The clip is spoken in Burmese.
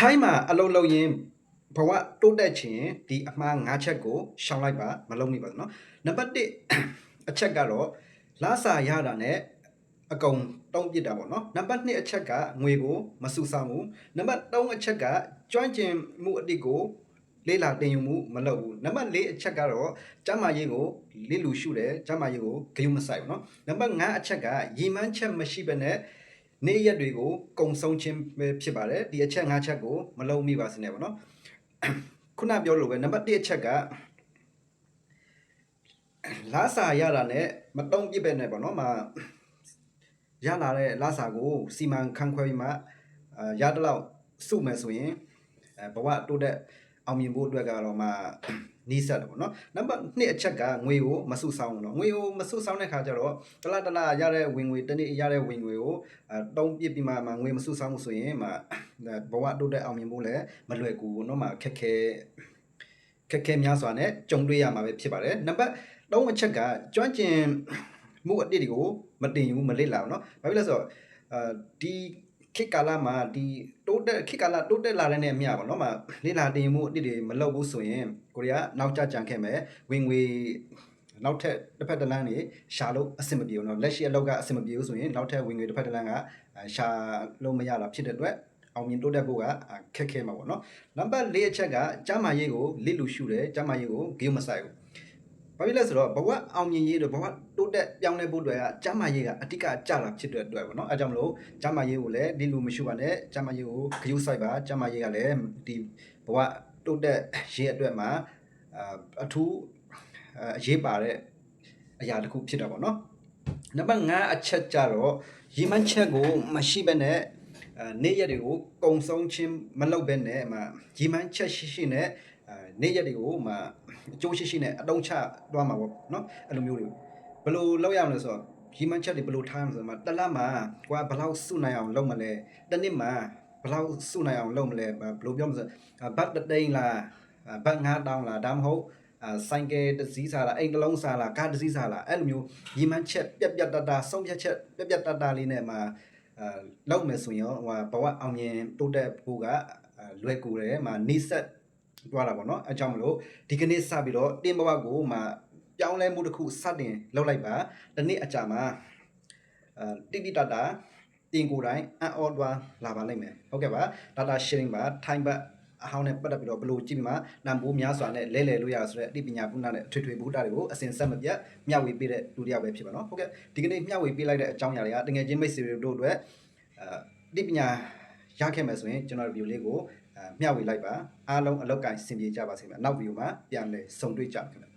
ထိုင်းမှာအလုံးလုံးရင်ဘဝတိုးတက်ခြင်းဒီအမှား၅ချက်ကိုရှောင်လိုက်ပါမလုံးမိပါဘူးเนาะနံပါတ်1အချက်ကတော့လာစာရတာနဲ့အကုန်တုံးပစ်တာပေါ့เนาะနံပါတ်2အချက်ကငွေကိုမစုဆောင်ဘူးနံပါတ်3အချက်ကကျွမ်းကျင်မှုအတိတ်ကိုလေးလာတင်ယူမှုမလုပ်ဘူးနံပါတ်4အချက်ကတော့ကျမ်းမာရေးကိုလစ်လူရှုတယ်ကျမ်းမာရေးကိုဂရုမစိုက်ဘူးเนาะနံပါတ်5အချက်ကရည်မှန်းချက်မရှိဘဲနဲ့နေ့ရက်တွေကိုကုံဆုံးခြင်းပဲဖြစ်ပါတယ်ဒီအချက်5ချက်ကိုမလုံးမိပါစေနဲ့ပေါ့နော်ခုနပြောလို့ပဲနံပါတ်1အချက်ကလာစာရတာနဲ့မတုံးပြစ်ပဲနဲ့ပေါ့နော်မရလာတဲ့လာစာကိုစီမံခန့်ခွဲပြီးမှရတဲ့လောက်စုမယ်ဆိုရင်ဘဝတိုးတက်အောင်မြင်ဖို့အတွက်ကတော့မှနီးစပ်တယ်ပေါ့နော်နံပါတ်2အချက်ကငွေကိုမစုဆောင်ဘူးเนาะငွေကိုမစုဆောင်တဲ့ခါကျတော့တလားရတဲ့ဝင်ငွေတနေ့ရတဲ့ဝင်ငွေကိုတုံးပြစ်ပြီးမှငွေမစုဆောင်ဘူးဆိုရင်ဘဝတိုးတက်အောင်မြင်ဖို့လည်းမလွယ်ကူဘူးเนาะခက်ခဲများစွာနဲ့ကြုံတွေ့ရမှာပဲဖြစ်ပါတယ်နံပါတ်3အချက်ကကျွမ်းကျင်မှုအတိတ်ကိုမတင်ယူမလေ့လာဘူးเนาะဘာဖြစ်လဲဆိုတော့ဒီခေတ်ကာလမှာဒီခေတ်ကာလတိုးတက်လာတဲ့နဲ့အမျှပေါ့နော်လေ့လာတင်မှုအတိတ်တွေမလုပ်ဘူးဆိုရင်ကိုရီးယားနောက်ကျကြံခဲ့မယ်ဝင်ငွေနောက်ထပ်တစ်ဖက်တစ်လမ်းနေရှာလို့အဆင်မပြေဘူးเนาะလက်ရှိအလုပ်ကအဆင်မပြေဘူးဆိုရင်နောက်ထပ်ဝင်ငွေတစ်ဖက်တစ်လမ်းကရှာလို့မရတာဖြစ်တဲ့အတွက်အောင်မြင်တိုးတက်ဖို့ကခက်ခဲမှာပေါ့နော်နံပါတ်4အချက်ကကျမ်းမာရေးကိုလစ်လူရှုတယ်ကျမ်းမာရေးကိုဂရုမစိုက်ဘူးဘာဖြစ်လဲဆိုတော့ဘဝအောင်မြင်ရေးတို့ဘဝတိုးတက်ပြောင်းလဲဖို့တွေကကျမ်းမာရေးကအဓိကကြလာဖြစ်တဲ့အတွက်ပေါ့နော်အဲကြောင့်မလို့ကျမ်းမာရေးကိုလည်းလစ်လူမရှိပါနဲ့ကျမ်းမာရေးကိုဂရုစိုက်ပါကျမ်းမာရေးကလည်းဒီဘဝတိုးတက်ရေးအတွက်မှာအထူးအရေးပါတဲ့အရာတစ်ခုဖြစ်တာပေါ့နော်နံပါတ်5အချက်ကြတော့ရည်မှန်းချက်ကိုမရှိဘဲနဲ့နေ့ရက်တွေကိုကုံဆုံးခြင်းမလုပ်ဘဲနဲ့ရည်မှန်းချက်ရှိနဲ့နေ့ရက်တွေကိုအကျိုးရှိနဲ့အတုံးချသွားမှာပေါ့နော်အဲ့လိုမျိုးတွေဘယ်လိုလုပ်ရမလဲဆိုတော့ရည်မှန်းချက်တွေဘယ်လိုထားရမလဲဆိုတော့တစ်လမှာကိုကဘယ်လောက်စုနိုင်အောင်လုပ်မလဲတစ်နှစ်မှာဘယ်လောက်စုနိုင်အောင်လုပ်မလဲဘယ်လိုပြောမလဲဘတ်တစ်သိန်းလားဘတ်9000လားဒါမှမဟုတ်ဆိုင်ကယ်တစ်စီးစားလားအိမ်တစ်လုံးစားလားကားတစ်စီးစားလားအဲ့လိုမျိုးရည်မှန်းချက်ပြတ်တဆုံးဖြတ်ချက်ပြတ်တလေးနဲ့လောက်မယ်ဆိုရင်ဘဝအောင်မြင်တိုးတက်ဖို့ကလွယ်ကူတယ်နေဆက်သွားတာပေါ့နော်အဲကြောင့်မလို့ဒီကနေ့စပြီးတော့တင်းဘဝကိုပြောင်းလဲမှုတစ်ခုစတင်လုပ်လိုက်ပါဒီနေ့အကြာမှာတိတတာတင်ကိုယ်တိုင်အံ့ဩသွားလာပါလိမ့်မယ်ဟုတ်ကဲ့ပါ data sharing ပါထိုင်းဘတ်အဟောင်းနဲ့ပတ်သက်ပြီးတော့ဘလို့ကြည့်ပြီးမှနံပိုးများစွာနဲ့လဲလို့ရဆိုတဲ့အသိပညာပုဏ္ဏနဲ့ထွေဘုဒ္ဓတွေကိုအစဉ်ဆက်မပြတ်မျှဝေပေးတဲ့လူတစ်ယောက်ပဲဖြစ်ပါတော့ဟုတ်ကဲ့ဒီကနေ့မျှဝေပေးလိုက်တဲ့အကြောင်းအရာတွေကတကယ်ချင်းမိတ်ဆွေတို့အတွက်အသိပညာရခဲ့မယ်ဆိုရင်ကျွန်တော် review လေးကိုမျှဝေလိုက်ပါအားလုံးအလောက်ကင်ဆင်ပြေကြပါစေမယ်နောက် video မှာပြန်လည်ဆုံတွေ့ကြပါမယ်